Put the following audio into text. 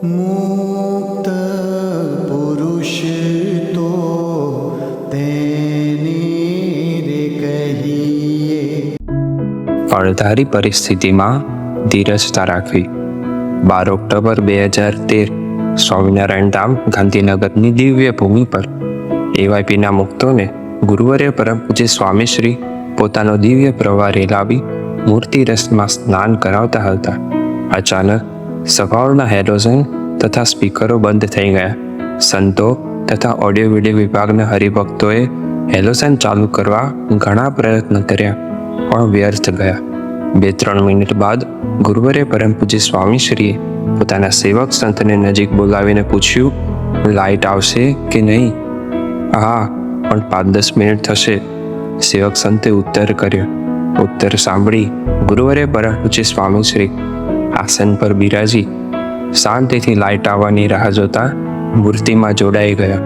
મુક્ત પુરુષ તો તેને રે કહીએ. અણધારી પરિસ્થિતિમાં ધીરજતા રાખવી. 12 ઓક્ટોબર 2013 સ્વામિનારાયણ ધામ ગાંધીનગરની દિવ્ય ભૂમિ પર એવાયપીના મુક્તોને ગુરુવર્ય પરમ પૂજ્ય સ્વામીશ્રી પોતાનો દિવ્ય પ્રવાહ રેલાવી મૂર્તિ રસમાં સ્નાન કરાવતા હતા. અચાનક સભાઓના હેલોજન તથા સ્પીકરો બંધ થઈ ગયા. સંતો તથા ઓડિયો વિડિયો વિભાગના હરિભક્તોએ હેલોજન ચાલુ કરવા ઘણા પ્રયત્ન કર્યા, પણ વ્યર્થ ગયા. 2-3 મિનિટ બાદ ગુરુવર્ય પરમ પૂજ્ય સ્વામીશ્રીએ પોતાના સેવક સંતને નજીક બોલાવીને પૂછ્યું, લાઇટ આવશે કે નહીં? હા, પણ 5-10 મિનિટ થશે, સેવક સંતે ઉત્તર કર્યો. ઉત્તર સાંભળી ગુરુવર્ય પરમ પૂજ્ય સ્વામીશ્રી આસન પર બિરાજી શાંતિથી લાઇટ આવવાની રાહ જોતા મૂર્તિમાં જોડાઈ ગયા.